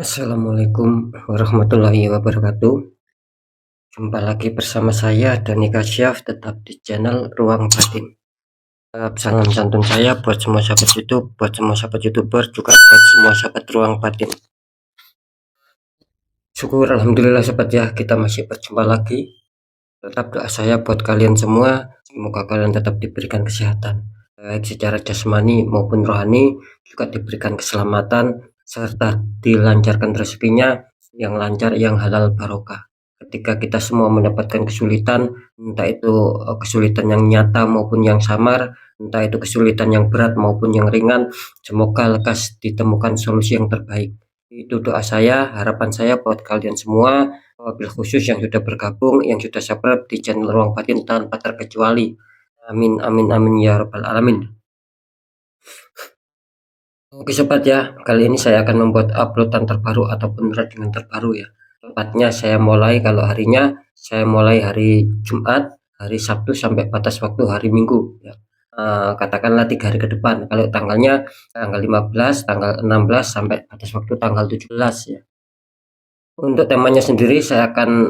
Assalamualaikum warahmatullahi wabarakatuh. Jumpa lagi bersama saya Dani Kasyaf, tetap di channel Ruang Batin. Salam santun saya buat semua sahabat YouTube, buat semua sahabat YouTuber, juga buat semua sahabat Ruang Batin. Syukur alhamdulillah sahabat ya, kita masih berjumpa lagi. Tetap doa saya buat kalian semua, semoga kalian tetap diberikan kesehatan, baik secara jasmani maupun rohani, juga diberikan keselamatan serta dilancarkan rezekinya yang lancar, yang halal barokah. Ketika kita semua mendapatkan kesulitan, entah itu kesulitan yang nyata maupun yang samar, entah itu kesulitan yang berat maupun yang ringan, semoga lekas ditemukan solusi yang terbaik. Itu doa saya, harapan saya buat kalian semua, wabil khusus yang sudah bergabung, yang sudah subscribe di channel Ruang Batin tanpa terkecuali. Amin amin amin ya rabbal alamin. Oke sobat ya, kali ini saya akan membuat uploadan terbaru ataupun readingan terbaru ya. Tepatnya saya mulai, kalau harinya saya mulai hari Jumat, hari Sabtu sampai batas waktu hari Minggu ya. Katakanlah 3 hari ke depan. Kalau tanggalnya tanggal 15, tanggal 16 sampai batas waktu tanggal 17 ya. Untuk temanya sendiri saya akan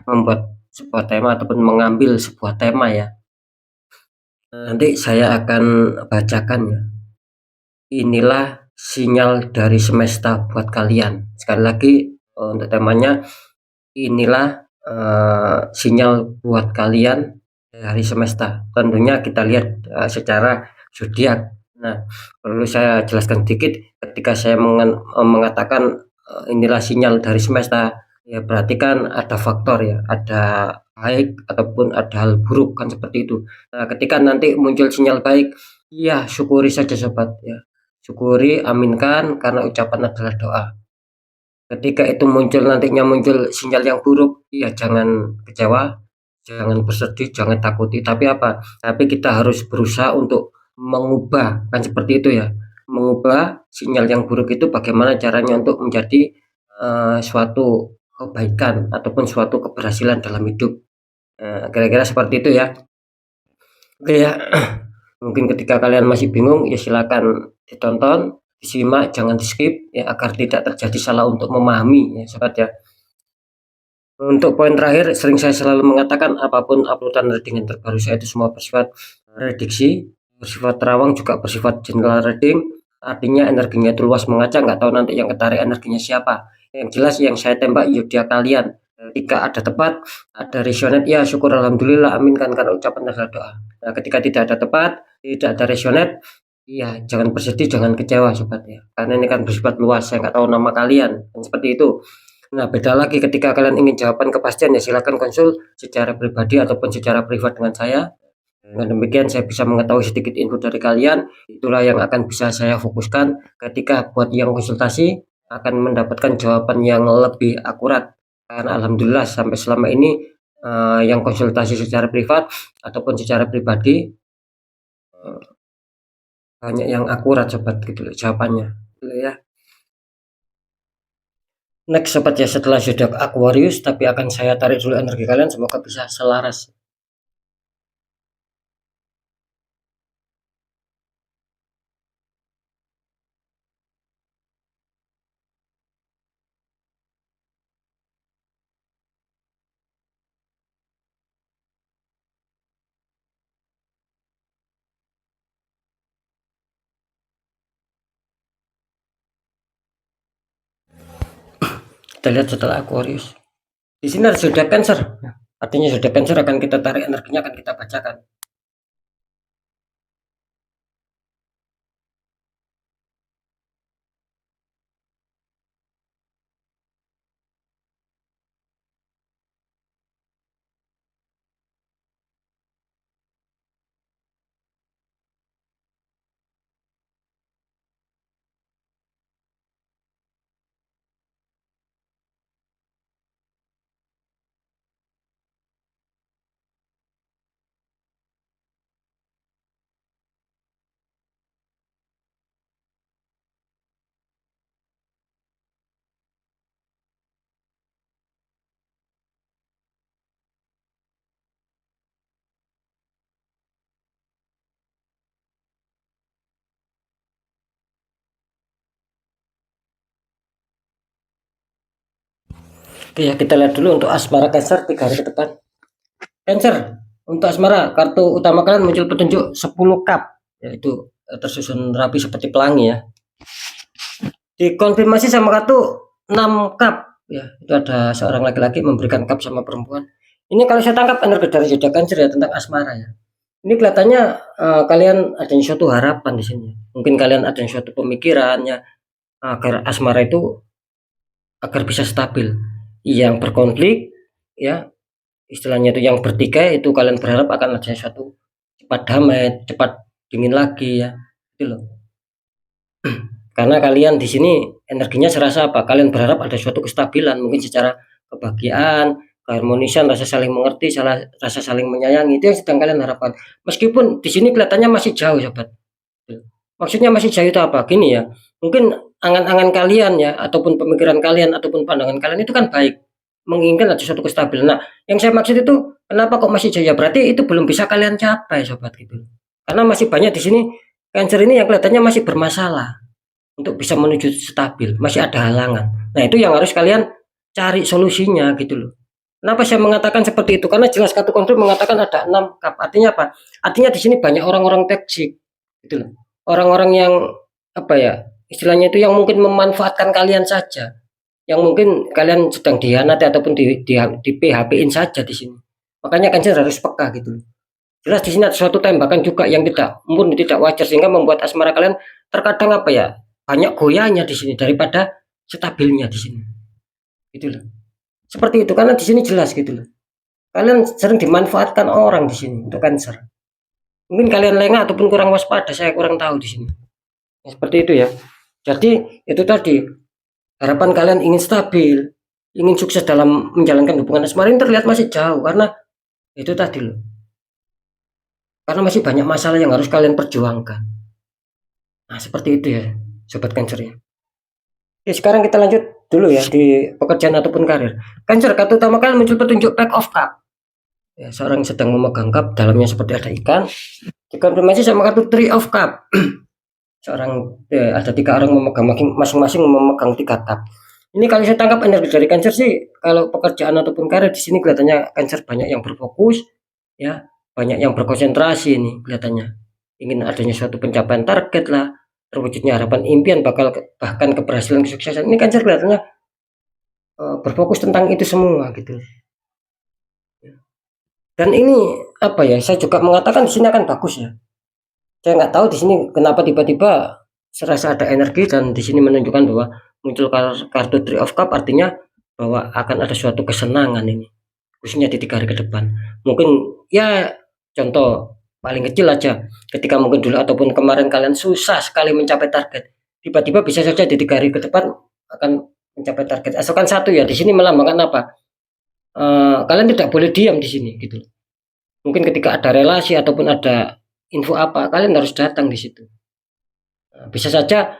membuat sebuah tema ataupun mengambil sebuah tema ya. Nanti saya akan bacakan ya. Inilah sinyal dari semesta buat kalian. Sekali lagi untuk temanya, inilah sinyal buat kalian dari semesta. Tentunya kita lihat secara zodiak. Nah, perlu saya jelaskan sedikit, ketika saya mengatakan inilah sinyal dari semesta, ya berarti kan ada faktor ya, ada baik ataupun ada hal buruk kan, seperti itu. Nah, ketika nanti muncul sinyal baik, ya syukuri saja sobat ya. Syukuri, aminkan, karena ucapan adalah doa. Ketika itu muncul, nantinya muncul sinyal yang buruk, ya jangan kecewa, jangan bersedih, jangan takuti, tapi apa? Tapi kita harus berusaha untuk mengubah, kan seperti itu ya. Mengubah sinyal yang buruk itu bagaimana caranya untuk menjadi suatu kebaikan ataupun suatu keberhasilan dalam hidup. Kira-kira seperti itu ya. Oke ya. Mungkin ketika kalian masih bingung, ya silakan ditonton, disimak, jangan di skip ya, agar tidak terjadi salah untuk memahami ya sobat ya. Untuk poin terakhir, sering saya selalu mengatakan apapun uploadan reading yang terbaru saya itu semua bersifat prediksi, bersifat terawang, juga bersifat general reading. Artinya energinya itu luas mengaca, nggak tahu nanti yang ketarik energinya siapa. Yang jelas yang saya tembak zodiak kalian. Ketika ada tepat, ada resonate, ya syukur alhamdulillah, amin kan, karena ucapan adalah doa. Nah, ketika tidak ada tepat, tidak ada resonate, ya jangan bersedih, jangan kecewa sobat ya. Karena ini kan bersifat luas, saya nggak tahu nama kalian, dan seperti itu. Nah, beda lagi ketika kalian ingin jawaban kepastian, ya silakan konsul secara pribadi ataupun secara privat dengan saya. Dengan demikian saya bisa mengetahui sedikit info dari kalian. Itulah yang akan bisa saya fokuskan ketika buat yang konsultasi, akan mendapatkan jawaban yang lebih akurat. Karena alhamdulillah sampai selama ini yang konsultasi secara privat ataupun secara pribadi banyak yang akurat sobat gitu loh jawabannya gitu ya. Next sobat ya, setelah zodiak Aquarius, tapi akan saya tarik dulu energi kalian, semoga bisa selaras. Kita lihat setelah Aquarius. Di sini ada zodiak Cancer. Artinya zodiak Cancer akan kita tarik energinya, akan kita bacakan. Oke ya, kita lihat dulu untuk asmara Cancer 3 hari ke depan. Cancer, untuk asmara kartu utama kalian muncul petunjuk 10 cup, yaitu tersusun rapi seperti pelangi ya. Dikonfirmasi sama kartu 6 cup ya, itu ada seorang laki-laki memberikan cup sama perempuan. Ini kalau saya tangkap energi dari zodiak Cancer ya, tentang asmara ya. Ini kelihatannya kalian adanya suatu harapan di sini. Mungkin kalian ada suatu pemikirannya agar asmara itu agar bisa stabil. Yang berkonflik ya, istilahnya itu yang bertikai, itu kalian berharap akan ada suatu cepat damai, cepat dingin lagi ya. Itu loh. Karena kalian di sini energinya serasa apa? Kalian berharap ada suatu kestabilan, mungkin secara kebahagiaan, keharmonisan, rasa saling mengerti, rasa saling menyayangi, itu yang sedang kalian harapkan. Meskipun di sini kelihatannya masih jauh, sobat. Maksudnya masih jauh itu apa? Gini ya, mungkin angan-angan kalian ya, ataupun pemikiran kalian, ataupun pandangan kalian itu kan baik, menginginkan ada suatu kestabilan. Nah, yang saya maksud itu kenapa kok masih jauh ya? Berarti itu belum bisa kalian capai, sobat, gitu. Karena masih banyak di sini Cancer ini yang kelihatannya masih bermasalah untuk bisa menuju stabil, masih ada halangan. Nah, itu yang harus kalian cari solusinya gitu loh. Kenapa saya mengatakan seperti itu? Karena jelas kartu konflik mengatakan ada 6 cup. Artinya apa? Artinya di sini banyak orang-orang toksik gitu loh. Orang-orang yang apa ya? Istilahnya itu yang mungkin memanfaatkan kalian saja. Yang mungkin kalian sedang dihianati ataupun di PHP-in saja di sini. Makanya Cancer harus peka gitu loh. Jelas di sini ada suatu tembakan juga yang murni tidak wajar, sehingga membuat asmara kalian terkadang apa ya, banyak goyahnya di sini daripada stabilnya di sini. Gitu loh. Seperti itu, karena di sini jelas gitu loh. Kalian sering dimanfaatkan orang di sini untuk Cancer. Mungkin kalian lengah ataupun kurang waspada, saya kurang tahu di sini. Ya, seperti itu ya. Jadi itu tadi, harapan kalian ingin stabil, ingin sukses dalam menjalankan hubungan asmara ini terlihat masih jauh, karena itu tadi loh. Karena masih banyak masalah yang harus kalian perjuangkan. Nah, seperti itu ya, sobat Cancer ya. Oke, sekarang kita lanjut dulu ya di pekerjaan ataupun karir. Cancer, kartu utama kalian muncul petunjuk Pack of Cup. Ya, seorang sedang memegang cup, dalamnya seperti ada ikan. Dikonfirmasi sama kartu Three of Cup. Ada 3 orang memegang, masing-masing memegang 3 cup. Ini kalau saya tangkap energi dari Cancer sih, kalau pekerjaan ataupun karir di sini kelihatannya Cancer banyak yang berfokus, ya, banyak yang berkonsentrasi nih kelihatannya. Ingin adanya suatu pencapaian target lah, terwujudnya harapan impian, bahkan keberhasilan, kesuksesan. Ini Cancer kelihatannya berfokus tentang itu semua gitu. Dan ini apa ya? Saya juga mengatakan di sini akan bagus ya. Saya nggak tahu di sini kenapa tiba-tiba serasa ada energi, dan di sini menunjukkan bahwa muncul kartu Three of Cup, artinya bahwa akan ada suatu kesenangan ini, khususnya di 3 hari ke depan. Mungkin ya, contoh paling kecil aja, ketika mungkin dulu ataupun kemarin kalian susah sekali mencapai target, tiba-tiba bisa saja di 3 hari ke depan akan mencapai target. Asalkan satu ya, di sini melambangkan apa? Kalian tidak boleh diam di sini gitu. Mungkin ketika ada relasi ataupun ada info apa, kalian harus datang di situ. Bisa saja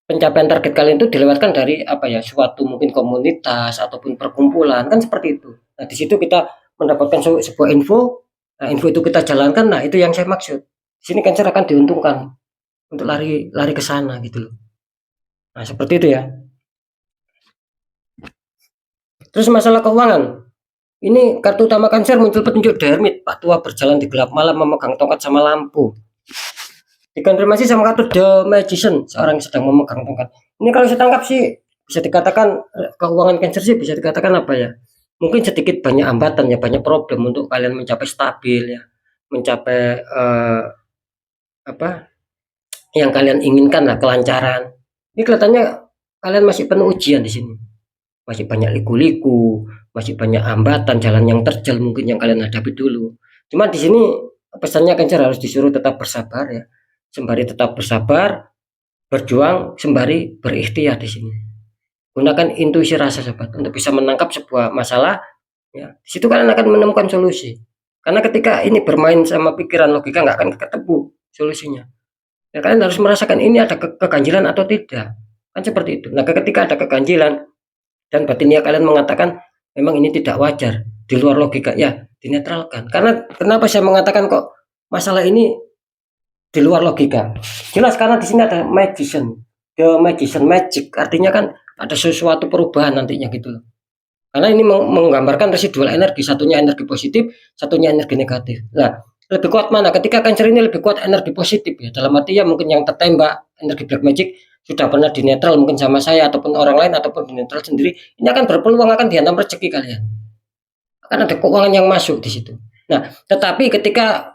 pencapaian target kalian itu dilewatkan dari apa ya, suatu mungkin komunitas ataupun perkumpulan, kan seperti itu. Nah, di situ kita mendapatkan sebuah info. Nah, info itu kita jalankan. Nah, itu yang saya maksud. Di sini Cancer akan diuntungkan untuk lari ke sana gitu loh. Nah, seperti itu ya. Terus masalah keuangan. Ini kartu utama Cancer muncul petunjuk The Hermit, Pak Tua berjalan di gelap malam memegang tongkat sama lampu. Dikonfirmasi sama kartu The Magician, seorang yang sedang memegang tongkat. Ini kalau saya tangkap sih bisa dikatakan keuangan Cancer sih bisa dikatakan apa ya? Mungkin sedikit banyak hambatan ya, banyak problem untuk kalian mencapai stabil ya, mencapai apa yang kalian inginkan lah, kelancaran. Ini kelihatannya kalian masih penuh ujian di sini. Masih banyak liku-liku, masih banyak hambatan, jalan yang terjal mungkin yang kalian hadapi dulu. Cuma di sini pesannya Cancer harus disuruh tetap bersabar ya. Sembari tetap bersabar, berjuang, sembari berikhtiar di sini. Gunakan intuisi rasa, sobat, untuk bisa menangkap sebuah masalah ya. Di situ kalian akan menemukan solusi. Karena ketika ini bermain sama pikiran logika, nggak akan ketemu solusinya. Ya, kalian harus merasakan ini ada keganjilan atau tidak. Kan seperti itu. Nah, ketika ada keganjilan dan batinnya kalian mengatakan memang ini tidak wajar, di luar logika, ya dinetralkan. Karena kenapa saya mengatakan kok masalah ini di luar logika? Jelas karena di sini ada magician, the magician, magic, artinya kan ada sesuatu perubahan nantinya gitu loh. Karena ini menggambarkan residual energi, satunya energi positif, satunya energi negatif. Nah, lebih kuat mana? Ketika Cancer ini lebih kuat energi positif ya. Dalam arti ya mungkin yang tertembak energi black magic sudah pernah di netral mungkin sama saya ataupun orang lain ataupun di netral sendiri, ini akan berpeluang akan dihantam rezeki kalian. Akan ada keuangan yang masuk di situ. Nah, tetapi ketika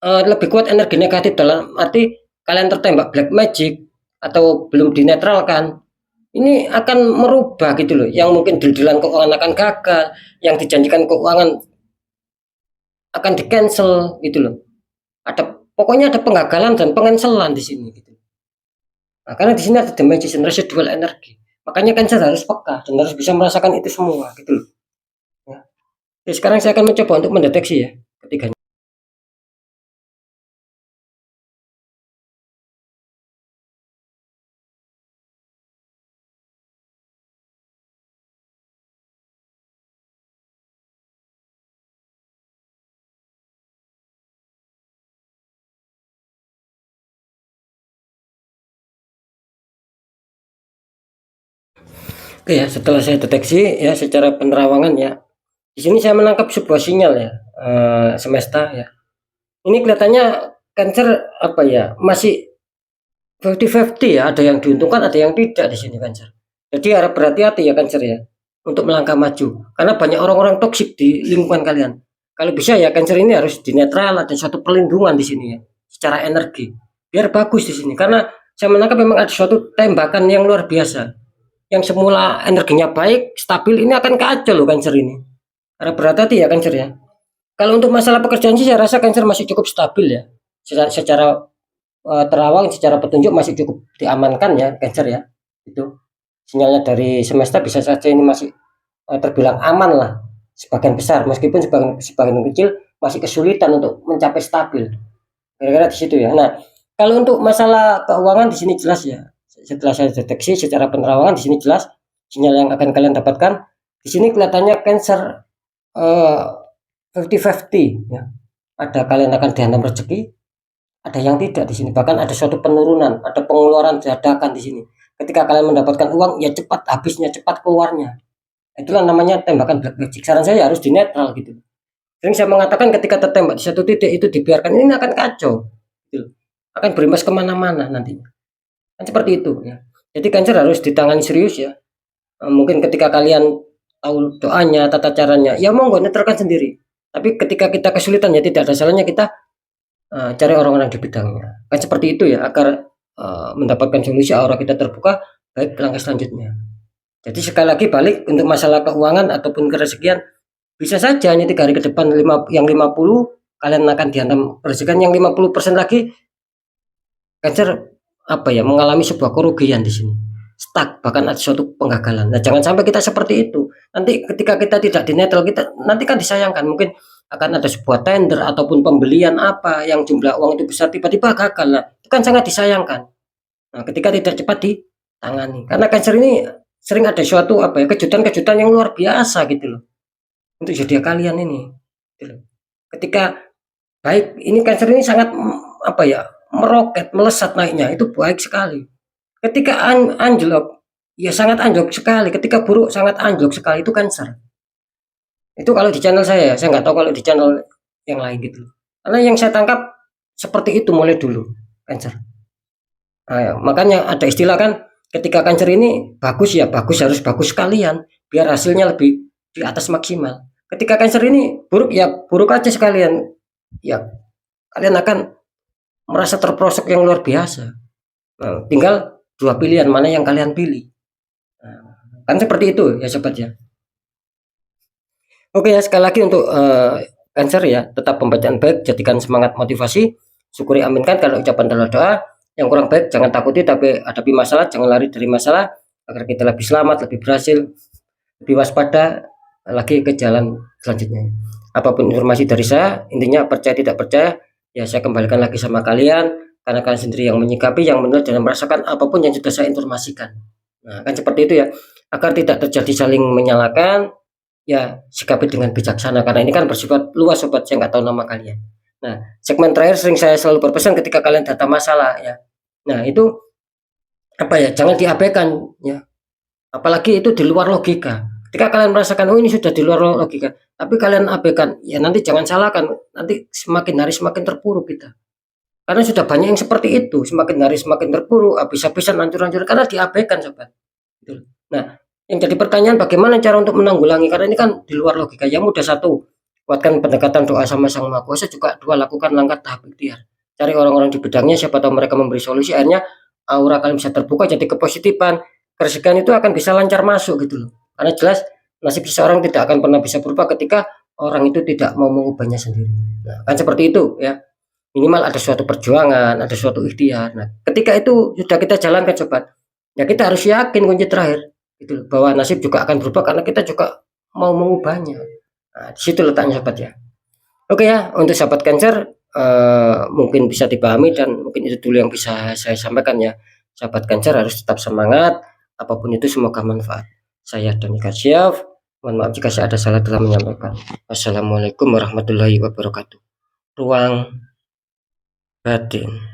lebih kuat energi negatif dalam arti kalian tertembak black magic atau belum dinetralkan, ini akan merubah gitu loh. Yang mungkin deal-dealan keuangan akan gagal, yang dijanjikan keuangan akan di-cancel gitu loh. Pokoknya ada penggagalan dan pengancelan di sini gitu. Nah, karena di sini ada the magician residual energi. Makanya Cancer harus peka dan harus bisa merasakan itu semua gitu loh. Ya. Jadi sekarang saya akan mencoba untuk mendeteksi ya ketiganya. Oke ya, setelah saya deteksi ya secara penerawangan ya. Di sini saya menangkap sebuah sinyal ya, semesta ya. Ini kelihatannya Cancer apa ya, masih 50-50 ya, ada yang diuntungkan, ada yang tidak di sini Cancer. Jadi harap berhati-hati ya Cancer ya, untuk melangkah maju. Karena banyak orang-orang toksik di lingkungan kalian. Kalau bisa ya Cancer ini harus dinetral, ada suatu perlindungan di sini ya, secara energi. Biar bagus di sini. Karena saya menangkap memang ada suatu tembakan yang luar biasa. Yang semula energinya baik, stabil, ini akan kacau loh Cancer ini. Harap berhati-hati ya Cancer ya. Kalau untuk masalah pekerjaan sih saya rasa Cancer masih cukup stabil ya. Secara terawang, secara petunjuk masih cukup diamankan ya Cancer ya. Itu sinyalnya dari semesta bisa saja ini masih terbilang aman lah sebagian besar, meskipun sebagian kecil masih kesulitan untuk mencapai stabil. Kira-kira di situ ya. Nah, kalau untuk masalah keuangan di sini jelas ya. Setelah saya deteksi secara penerawangan di sini jelas sinyal yang akan kalian dapatkan. Di sini kelihatannya Cancer 50-50 ya. Ada kalian akan dihantam rezeki, ada yang tidak di sini. Bahkan ada suatu penurunan, ada pengeluaran dadakan di sini. Ketika kalian mendapatkan uang, ya cepat habisnya, cepat keluarnya. Itulah namanya tembakan black magic. Saran saya harus di netral gitu. Sering saya mengatakan ketika tertembak di satu titik itu dibiarkan, ini akan kacau. Gitu. Akan berimbas kemana-mana nantinya. Kan seperti itu ya. Jadi Cancer harus ditangani serius ya. Mungkin ketika kalian tahu doanya, tata caranya, ya monggo netralkan sendiri. Tapi ketika kita kesulitan ya tidak ada salahnya kita cari orang-orang di bidangnya. Kan seperti itu ya agar mendapatkan solusi aura kita terbuka baik langkah selanjutnya. Jadi sekali lagi balik untuk masalah keuangan ataupun kerezekian bisa saja ini 3 hari ke depan yang 50 kalian akan dihantam kerezekian, yang 50% lagi Cancer apa ya mengalami sebuah kerugian di sini. Stuck, bahkan ada suatu penggagalan. Nah, jangan sampai kita seperti itu. Nanti ketika kita tidak di netral kita nanti kan disayangkan. Mungkin akan ada sebuah tender ataupun pembelian apa yang jumlah uang itu besar tiba-tiba gagal. Nah, itu kan sangat disayangkan. Nah, ketika tidak cepat ditangani. Karena Cancer ini sering ada suatu apa ya kejutan-kejutan yang luar biasa gitu loh. Untuk zodiak kalian ini. Gitu loh. Ketika baik ini Cancer ini sangat apa ya meroket, melesat naiknya itu baik sekali. Ketika anjlok, ya sangat anjlok sekali. Ketika buruk sangat anjlok sekali itu Cancer. Itu kalau di channel saya nggak tahu kalau di channel yang lain gitu. Karena yang saya tangkap seperti itu mulai dulu Cancer. Nah, ya, makanya ada istilah kan ketika Cancer ini bagus ya bagus harus bagus sekalian biar hasilnya lebih di atas maksimal. Ketika Cancer ini buruk ya buruk aja sekalian. Ya kalian akan merasa terprosok yang luar biasa. Nah, tinggal dua pilihan mana yang kalian pilih. Nah, kan seperti itu ya sobat ya. Oke ya sekali lagi untuk Cancer ya tetap pembacaan baik, jadikan semangat motivasi, syukuri aminkan kalau ucapan adalah doa. Yang kurang baik jangan takuti tapi hadapi masalah, jangan lari dari masalah agar kita lebih selamat, lebih berhasil, lebih waspada lagi ke jalan selanjutnya. Apapun informasi dari saya, intinya percaya tidak percaya ya saya kembalikan lagi sama kalian karena kalian sendiri yang menyikapi, yang menilai dan merasakan apapun yang sudah saya informasikan. Nah, kan seperti itu ya. Agar tidak terjadi saling menyalahkan, ya sikapi dengan bijaksana karena ini kan bersifat luas sobat, saya nggak tahu nama kalian. Nah, segmen terakhir sering saya selalu berpesan ketika kalian data masalah ya. Nah, itu apa ya? Jangan diabaikan ya. Apalagi itu di luar logika. Ketika kalian merasakan, oh ini sudah di luar logika, tapi kalian abaikan, ya nanti jangan salahkan, nanti semakin hari semakin terpuruk kita. Karena sudah banyak yang seperti itu, semakin hari semakin terpuruk, habis-habisan hancur-hancur karena diabaikan, sobat. Gitu. Nah, yang jadi pertanyaan bagaimana cara untuk menanggulangi, karena ini kan di luar logika. Yang mudah satu, kuatkan pendekatan doa sama Sang Maha Kuasa, juga dua, lakukan langkah tahap ikhtiar. Cari orang-orang di bidangnya, siapa tahu mereka memberi solusi, akhirnya aura kalian bisa terbuka, jadi kepositifan, kerezekian itu akan bisa lancar masuk gitu loh. Karena jelas nasib seseorang tidak akan pernah bisa berubah ketika orang itu tidak mau mengubahnya sendiri. Nah, kan seperti itu ya. Minimal ada suatu perjuangan, ada suatu ikhtiar. Nah, ketika itu sudah kita jalankan, sobat, ya kita harus yakin kunci terakhir gitu, bahwa nasib juga akan berubah karena kita juga mau mengubahnya. Nah, di situ letaknya, sobat ya. Oke ya, untuk sahabat Cancer mungkin bisa dipahami dan mungkin itu dulu yang bisa saya sampaikan ya. Sahabat Cancer harus tetap semangat, apapun itu semoga manfaat. Saya Doni Kasyaf, mohon maaf jika saya ada salah dalam menyampaikan. Wassalamualaikum warahmatullahi wabarakatuh. Ruang batin.